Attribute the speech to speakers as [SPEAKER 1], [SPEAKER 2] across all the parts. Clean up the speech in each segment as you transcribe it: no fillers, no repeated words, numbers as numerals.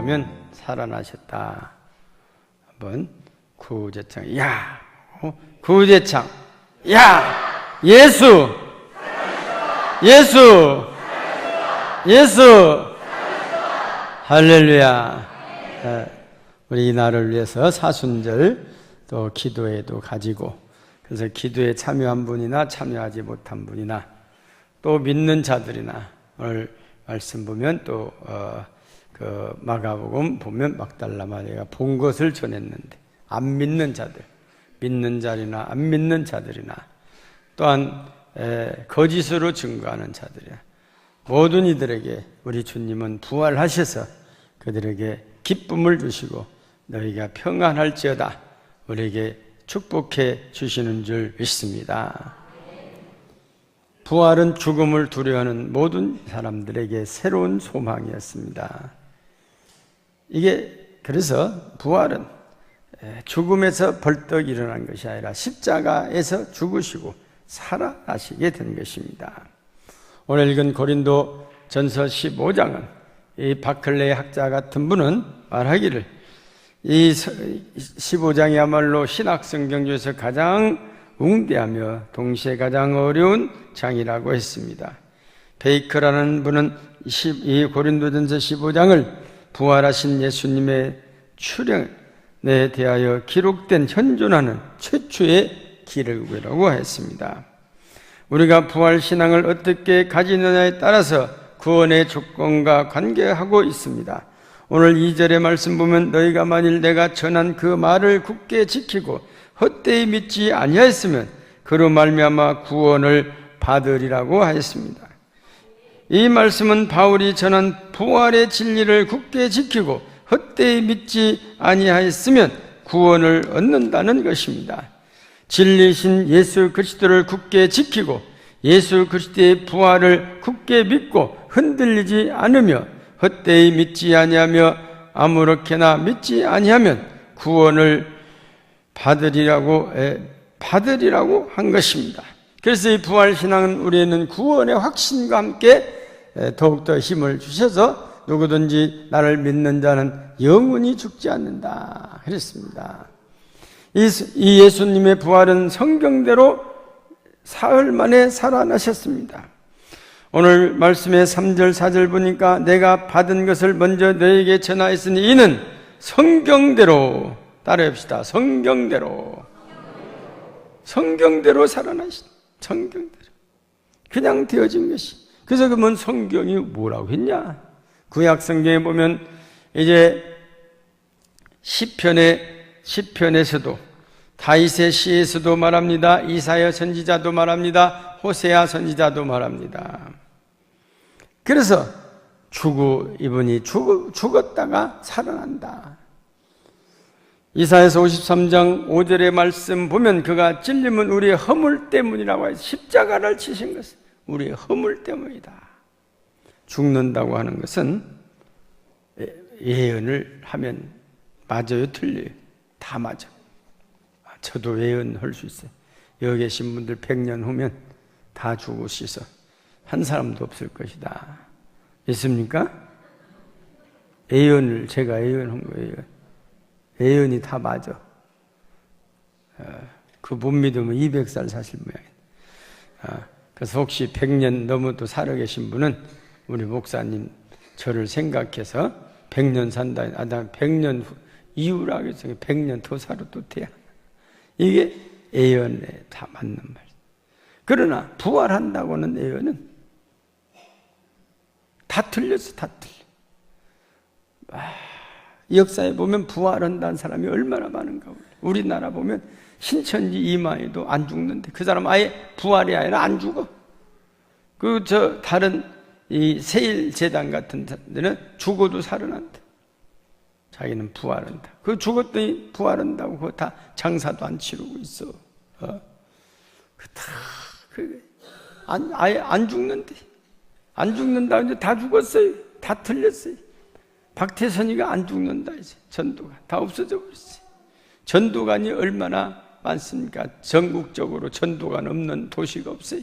[SPEAKER 1] 보면 살아나셨다. 한번 구제창, 야! 구제창, 야! 예수! 예수! 예수! 할렐루야! 우리 이 날을 위해서 사순절 또 기도회도 가지고, 그래서 기도에 참여한 분이나 참여하지 못한 분이나 또 믿는 자들이나, 오늘 말씀 보면 또 그 마가복음 보면 막달라 마리아가 본 것을 전했는데, 안 믿는 자들, 믿는 자리나 안 믿는 자들이나 또한 거짓으로 증거하는 자들이나 모든 이들에게 우리 주님은 부활하셔서 그들에게 기쁨을 주시고 너희가 평안할지어다 우리에게 축복해 주시는 줄 믿습니다. 부활은 죽음을 두려워하는 모든 사람들에게 새로운 소망이었습니다. 이게 그래서 부활은 죽음에서 벌떡 일어난 것이 아니라 십자가에서 죽으시고 살아나시게 된 것입니다. 오늘 읽은 고린도 전서 15장은 이 바클레의 학자 같은 분은 말하기를 이 15장이야말로 신학성경 중에서 가장 웅대하며 동시에 가장 어려운 장이라고 했습니다. 베이커라는 분은 이 고린도전서 15장을 부활하신 예수님의 출현에 대하여 기록된 현존하는 최초의 기록이라고 했습니다. 우리가 부활신앙을 어떻게 가지느냐에 따라서 구원의 조건과 관계하고 있습니다. 오늘 2절의 말씀 보면 너희가 만일 내가 전한 그 말을 굳게 지키고 헛되이 믿지 아니하였으면 그로 말미암아 구원을 받으리라고 하였습니다. 이 말씀은 바울이 전한 부활의 진리를 굳게 지키고 헛되이 믿지 아니하였으면 구원을 얻는다는 것입니다. 진리신 예수 그리스도를 굳게 지키고 예수 그리스도의 부활을 굳게 믿고 흔들리지 않으며 헛되이 믿지 아니하며 아무렇게나 믿지 아니하면 구원을 받으리라고 한 것입니다. 그래서 이 부활신앙은 우리에는 구원의 확신과 함께 더욱더 힘을 주셔서 누구든지 나를 믿는 자는 영원히 죽지 않는다 그랬습니다. 이 예수님의 부활은 성경대로 사흘 만에 살아나셨습니다. 오늘 말씀의 3절 4절 보니까 내가 받은 것을 먼저 너에게 전하였으니 이는 성경대로, 따라합시다. 성경대로 살아나신, 성경대로 그냥 되어진 것이. 그래서 그러면 성경이 뭐라고 했냐? 구약 성경에 보면 이제 시편에서도 다윗의 시에서도 말합니다. 이사야 선지자도 말합니다. 호세아 선지자도 말합니다. 그래서 이분이 죽었다가 살아난다. 이사야서 53장 5절의 말씀 보면 그가 찔림은 우리의 허물 때문이라고 해서 십자가를 치신 것은 우리의 허물 때문이다. 죽는다고 하는 것은 예언을 하면 맞아요, 틀려요? 다 맞아. 저도 예언할 수 있어요. 여기 계신 분들 100년 후면 다 죽으시서 한 사람도 없을 것이다. 있습니까? 제가 예언한 거예요. 예언이 다 맞아. 그 못 믿으면 200살 사실 모양이에요. 그래서 혹시 100년 넘어도 살아계신 분은 우리 목사님 저를 생각해서 100년 산다. 난 100년 이후라고 해서 100년 더 살아 또 돼야. 이게 예언에 다 맞는 말. 그러나 부활한다고는 예언은 다 틀렸어, 다 틀려. 역사에 보면 부활한다는 사람이 얼마나 많은가. 우리나라 보면 신천지 이마에도 안 죽는데 그 사람 아예 부활이 아니라 안 죽어. 다른 이 세일재단 같은 데는 죽어도 살아난다. 자기는 부활한다. 죽었더니 부활한다고 그거 다 장사도 안 치르고 있어. 아예 안 죽는데. 안 죽는다. 이제 다 죽었어요. 다 틀렸어요. 박태선이가 안 죽는다. 이제 전두관 다 없어져 버렸어요. 전두관이 얼마나 많습니까? 전국적으로 전두관 없는 도시가 없어요.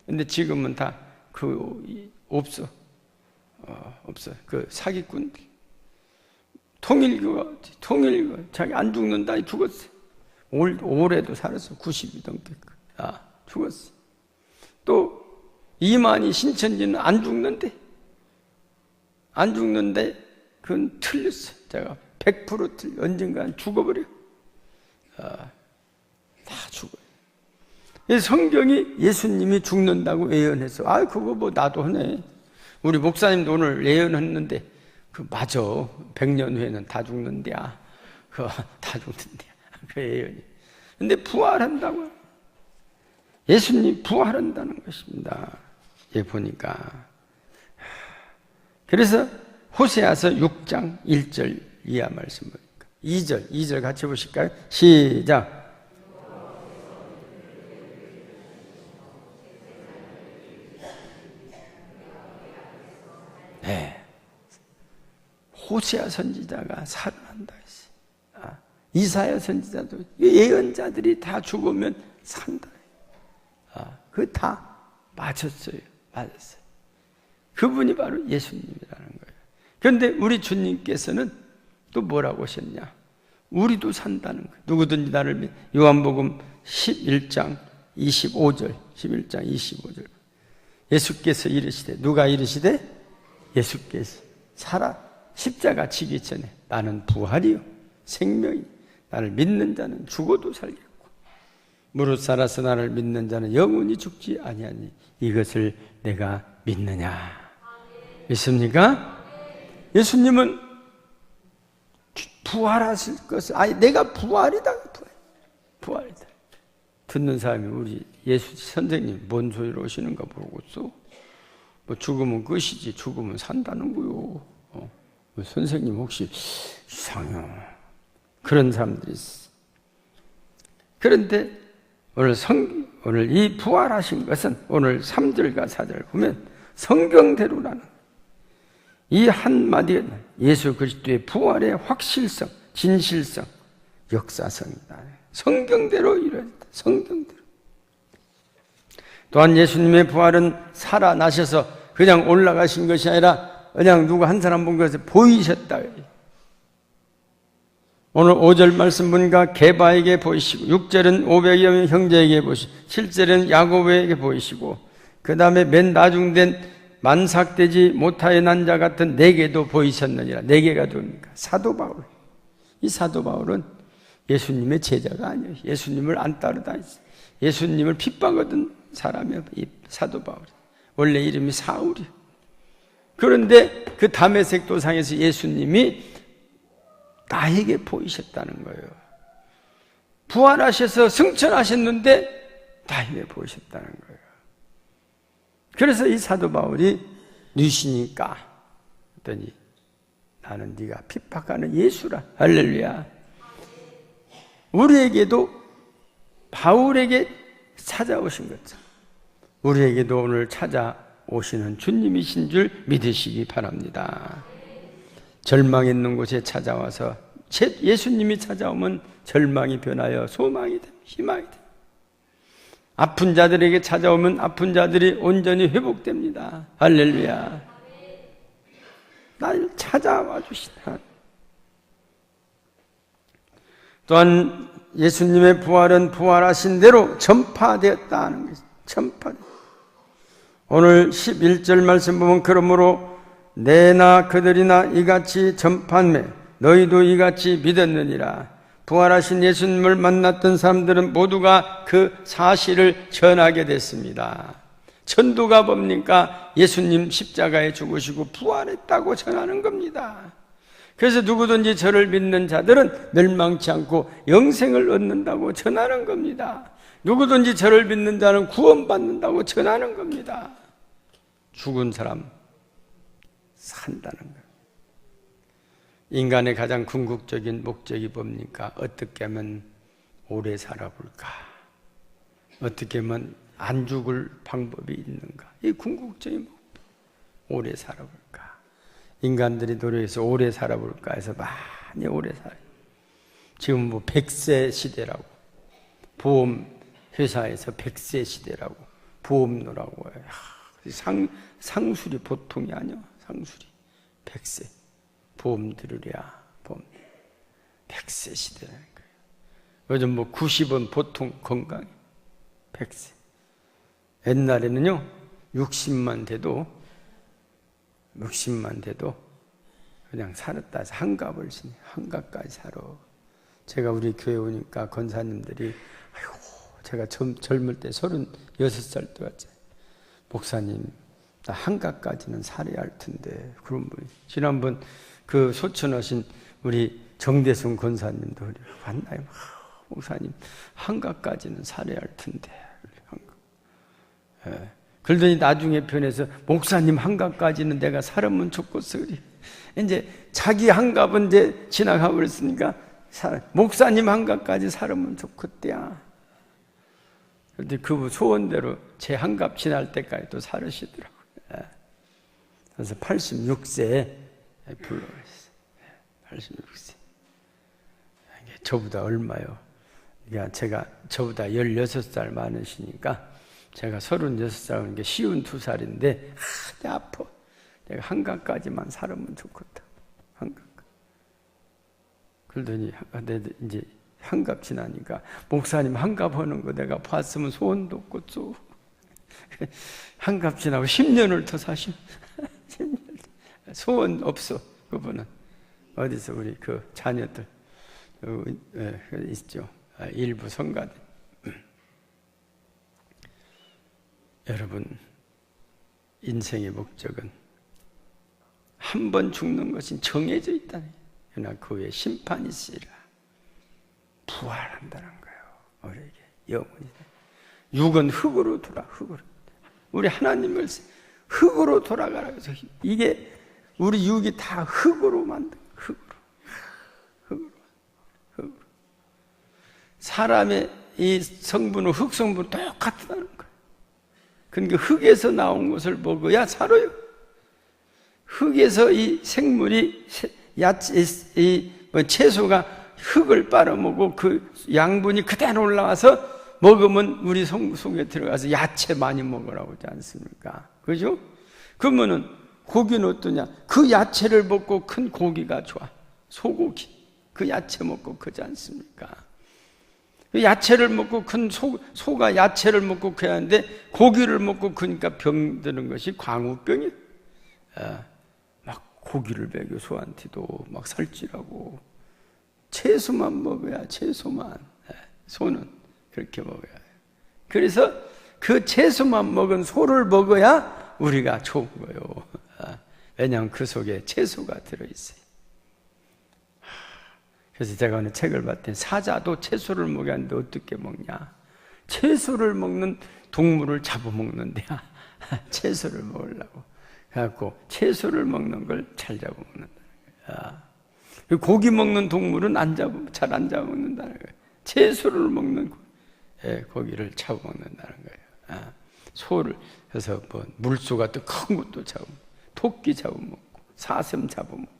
[SPEAKER 1] 근데 지금은 다 없어. 없어. 그 사기꾼들 통일교 자기 안 죽는다 죽었어. 올해도 살았어. 90이 넘게. 죽었어. 또 이만희 신천지는 안 죽는데 그건 틀렸어. 제가 100% 틀려. 언젠간 죽어버려. 다 죽어요. 성경이 예수님이 죽는다고 예언했어. 그거 뭐 나도 하네. 우리 목사님도 오늘 예언했는데 맞아. 100년 후에는 다 죽는데야. 그거 다 죽는데야. 그 예언이. 근데 부활한다고요. 예수님 부활한다는 것입니다. 보니까. 그래서 호세아서 6장 1절 이하 말씀 보니까 2절 같이 보실까요? 시작. 네. 호세아 선지자가 살아난다 했어요. 이사야 선지자도 예언자들이 다 죽으면 산다. 그거 다 맞았어요. 그분이 바로 예수님이라는 거예요. 그런데 우리 주님께서는 또 뭐라고 하셨냐? 우리도 산다는 거예요. 누구든지 나를 요한복음 11장 25절 예수께서 이르시되, 누가 이르시되? 예수께서 살아 십자가 지기 전에 나는 부활이요 생명이, 나를 믿는 자는 죽어도 살겠고 무릇 살아서 나를 믿는 자는 영원히 죽지 아니하니 이것을 내가 믿느냐? 믿습니까? 예수님은 부활하실 것을, 내가 부활이다. 듣는 사람이 우리 예수 선생님 뭔 소리로 오시는가 모르겠어. 뭐 죽으면 끝이지, 죽으면 산다는 거요. 선생님 혹시 이상해요. 그런 사람들이 있어. 그런데 오늘 이 부활하신 것은 오늘 3절과 4절 보면 성경대로라는 이 한마디는 예수 그리스도의 부활의 확실성, 진실성, 역사성이다. 성경대로 이루어졌다. 성경대로. 또한 예수님의 부활은 살아나셔서 그냥 올라가신 것이 아니라 그냥 누구 한 사람 본 것에 보이셨다. 오늘 5절 말씀 보니까 게바에게 보이시고 6절은 500여 명 형제에게 보이시고 7절은 야고보에게 보이시고 그 다음에 맨 나중된 만삭되지 못하여 난 자 같은 내게도 보이셨느니라. 내게가 누굽니까? 사도 바울. 이 사도 바울은 예수님의 제자가 아니에요. 예수님을 안 따르다니지. 예수님을 핍박하던 사람이에요. 이 사도 바울. 원래 이름이 사울이에요. 그런데 그 다메섹 도상에서 예수님이 나에게 보이셨다는 거예요. 부활하셔서 승천하셨는데 나에게 보이셨다는 거예요. 그래서 이 사도 바울이 누시니까 했더니 나는 네가 핍박하는 예수라. 할렐루야. 우리에게도 바울에게 찾아오신 것처럼 우리에게도 오늘 찾아오시는 주님이신 줄 믿으시기 바랍니다. 절망 있는 곳에 찾아와서 예수님이 찾아오면 절망이 변하여 소망이 됩니다. 희망이 됩니다. 아픈 자들에게 찾아오면 아픈 자들이 온전히 회복됩니다. 할렐루야. 날 찾아와 주시다. 또한 예수님의 부활은 부활하신 대로 전파되었다는 것입니다. 전파되었다. 오늘 11절 말씀 보면 그러므로 내나 그들이나 이같이 전파하매 너희도 이같이 믿었느니라. 부활하신 예수님을 만났던 사람들은 모두가 그 사실을 전하게 됐습니다. 전도가 뭡니까? 예수님 십자가에 죽으시고 부활했다고 전하는 겁니다. 그래서 누구든지 저를 믿는 자들은 멸망치 않고 영생을 얻는다고 전하는 겁니다. 누구든지 저를 믿는 자는 구원받는다고 전하는 겁니다. 죽은 사람 산다는 거예요. 인간의 가장 궁극적인 목적이 뭡니까? 어떻게 하면 오래 살아볼까? 어떻게 하면 안 죽을 방법이 있는가? 이 궁극적인 목표. 오래 살아볼까? 인간들이 노력해서 오래 살아볼까 해서 많이 오래 살아요. 지금 뭐 100세 시대라고, 보험 회사에서 100세 시대라고, 보험료라고 해요. 상술이 보통이 아니야. 상술이 100세. 보험 들으랴. 100세 시대라는 거예요. 요즘 뭐 90은 보통 건강해. 100세. 옛날에는요 60만 돼도 그냥 살았다 해서 한갑을 지내. 한갑까지 살아. 제가 우리 교회 오니까 권사님들이 아이고 제가 젊을 때 36살 때였잖아요. 목사님 나 한갑까지는 살아야 할 텐데. 그런 분이 지난번 그 소천 하신 우리 정대순 권사님도 만나요. 목사님 한갑까지는 살아야 할 텐데. 예. 그러더니 나중에 변해서 목사님 한갑까지는 내가 살았으면 좋겠어. 그래. 이제 자기 한갑은 이제 지나가 버렸으니까 목사님 한갑까지 살았으면 좋겠대야. 그런데 그 소원대로 제 한갑 지날 때까지 또 살으시더라고요. 예. 그래서 86세에 불러가셨어요. 86세. 저보다 얼마요? 그러니까 제가 저보다 16살 많으시니까 제가 36살 하는 게 52살인데 아파. 내가 한갑까지만 살으면 좋겠다. 한갑. 그러더니 이제 한갑 지나니까 목사님 한갑 하는 거 내가 봤으면 소원도 없겠죠. 한갑 지나고 10년을 더 사시면 10년. 소원 없어. 그분은 어디서 우리 그 자녀들 있죠. 일부 성가들. 여러분 인생의 목적은 한 번 죽는 것이 정해져 있다네. 그러나 그 후에 심판이 있으리라. 부활한다는 거예요. 우리에게 영원히. 육은 흙으로 돌아. 흙으로. 우리 하나님을 흙으로 돌아가라 해서 이게 우리 육이 다 흙으로 만든 흙으로. 사람의 이 성분은 흙 성분 똑같다는 거예요. 그러니까 흙에서 나온 것을 먹어야 살아요. 흙에서 이 생물이 채소가 흙을 빨아먹고 그 양분이 그대로 올라와서 먹으면 우리 속에 들어가서 야채 많이 먹으라고 하지 않습니까? 그죠? 그러면은 고기는 어떠냐? 그 야채를 먹고 큰 고기가 좋아. 소고기. 그 야채 먹고 크지 않습니까? 그 야채를 먹고 큰 소가 야채를 먹고 커야 하는데 고기를 먹고 크니까 병드는 것이 광우병이에요. 막 고기를 먹여 소한테도 막 살찌라고. 채소만 먹어야 채소만. 소는 그렇게 먹어야 해요. 그래서 그 채소만 먹은 소를 먹어야 우리가 좋은 거예요. 왜냐하면 그 속에 채소가 들어있어요. 그래서 제가 어느 책을 봤더니 사자도 채소를 먹어야 하는데 어떻게 먹냐? 채소를 먹는 동물을 잡아먹는데야. 채소를 먹으려고. 그래갖고 채소를 먹는 걸 잘 잡아먹는다는 거예요. 고기 먹는 동물은 잘 안 잡아먹는다는 거예요. 채소를 먹는 고기를 잡아먹는다는 거예요. 소를, 그래서 뭐 물소 같은 큰 것도 잡아먹고, 토끼 잡아먹고, 사슴 잡아먹고.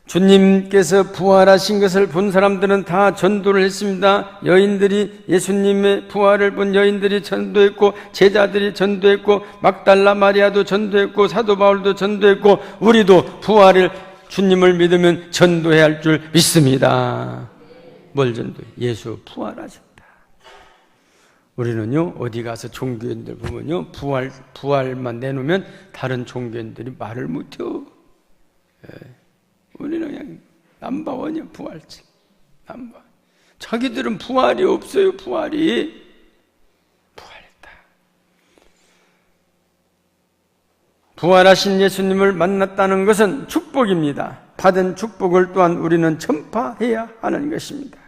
[SPEAKER 1] 주님께서 부활하신 것을 본 사람들은 다 전도를 했습니다. 여인들이 예수님의 부활을 본 여인들이 전도했고, 제자들이 전도했고, 막달라 마리아도 전도했고, 사도 바울도 전도했고, 우리도 부활을 주님을 믿으면 전도해야 할 줄 믿습니다. 뭘 전도해? 예수 부활하셨다. 우리는요 어디 가서 종교인들 보면요 부활만 내놓으면 다른 종교인들이 말을 못해요. 우리는 그냥 넘버원이야. 부활지 넘버. 자기들은 부활이 없어요. 부활했다. 부활하신 예수님을 만났다는 것은 축복입니다. 받은 축복을 또한 우리는 전파해야 하는 것입니다.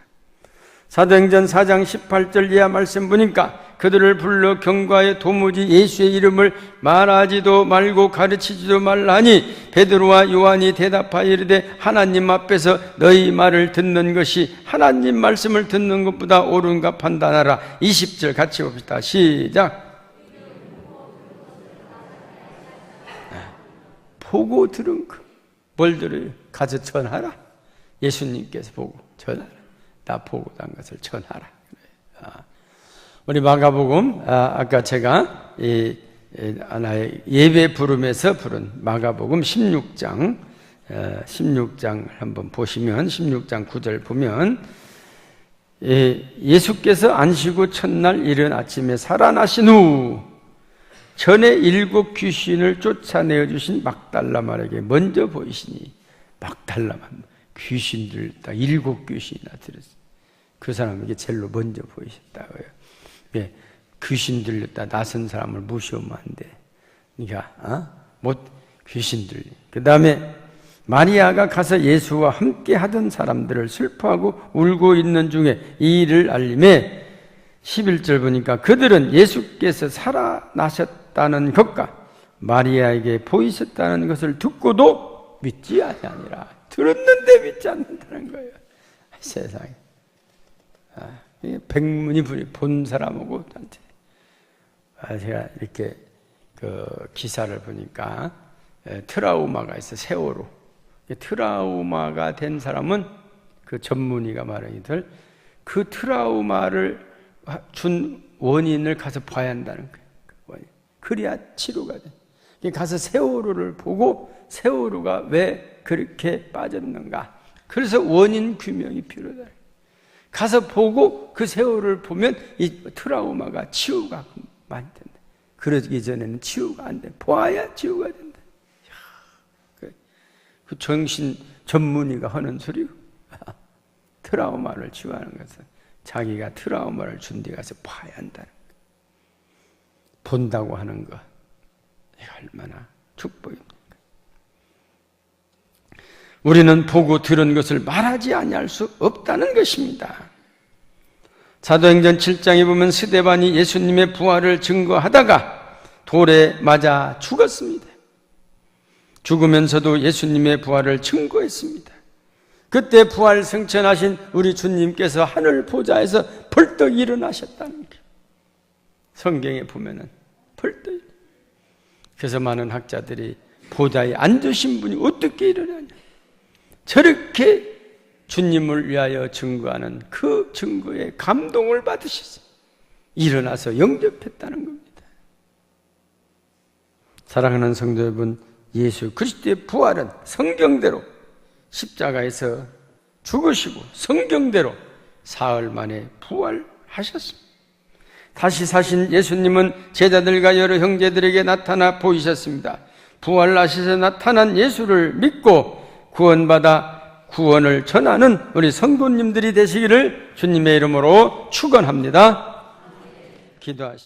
[SPEAKER 1] 사도행전 4장 18절 이하 말씀 보니까 그들을 불러 경과에 도무지 예수의 이름을 말하지도 말고 가르치지도 말라니 베드로와 요한이 대답하여 이르되 하나님 앞에서 너희 말을 듣는 것이 하나님 말씀을 듣는 것보다 옳은가 판단하라. 20절 같이 봅시다. 시작. 보고 들은 거. 뭘 들어요? 가서 전하라. 예수님께서 보고 전하라. 나 보고 난 것을 전하라. 우리 마가복음, 아까 제가 하나의 예배 부름에서 부른 마가복음 16장 16장을 한번 보시면 16장 9절 보면 예수께서 안식 후 첫날 이른 아침에 살아나신 후 전에 7 귀신을 쫓아내어 주신 막달라 마리아에게 먼저 보이시니 막달라 귀신들 딱 7 귀신이나 들었어요. 그 사람에게 제일로 먼저 보이셨다고요. 예, 귀신 들렸다 나선 사람을 무시하면 안 돼. 그러니까 귀신 들리. 그 다음에 마리아가 가서 예수와 함께 하던 사람들을 슬퍼하고 울고 있는 중에 이 일을 알림해 11절 보니까 그들은 예수께서 살아나셨다는 것과 마리아에게 보이셨다는 것을 듣고도 믿지 아니하니라. 들었는데 믿지 않는다는 거예요. 세상에. 백문이 본 사람하고 제가 이렇게 그 기사를 보니까 트라우마가 있어. 세월호 트라우마가 된 사람은 그 전문의가 말하기를 그 트라우마를 준 원인을 가서 봐야 한다는 거예요. 그래야 치료가 돼. 가서 세월호를 보고 세월호가 왜 그렇게 빠졌는가. 그래서 원인 규명이 필요하다. 가서 보고 그 세월호를 보면 이 트라우마가 치유가 많이 된다. 그러기 전에는 치유가 안 돼. 보아야 치유가 된다. 그 정신 전문의가 하는 소리고 트라우마를 치유하는 것은 자기가 트라우마를 준 데 가서 봐야 한다는 것. 본다고 하는 것 얼마나 축복입니까? 우리는 보고 들은 것을 말하지 아니할 수 없다는 것입니다. 사도행전 7장에 보면 스데반이 예수님의 부활을 증거하다가 돌에 맞아 죽었습니다. 죽으면서도 예수님의 부활을 증거했습니다. 그때 부활 승천하신 우리 주님께서 하늘 보좌에서 벌떡 일어나셨다는 거예요. 성경에 보면은 벌떡. 그래서 많은 학자들이 보좌에 앉으신 분이 어떻게 일어나냐. 저렇게 주님을 위하여 증거하는 그 증거에 감동을 받으셨어요. 일어나서 영접했다는 겁니다. 사랑하는 성도 여러분, 예수 그리스도의 부활은 성경대로 십자가에서 죽으시고 성경대로 사흘 만에 부활하셨습니다. 다시 사신 예수님은 제자들과 여러 형제들에게 나타나 보이셨습니다. 부활하셔서 나타난 예수를 믿고 구원받아 구원을 전하는 우리 성도님들이 되시기를 주님의 이름으로 축원합니다. 기도하십시오.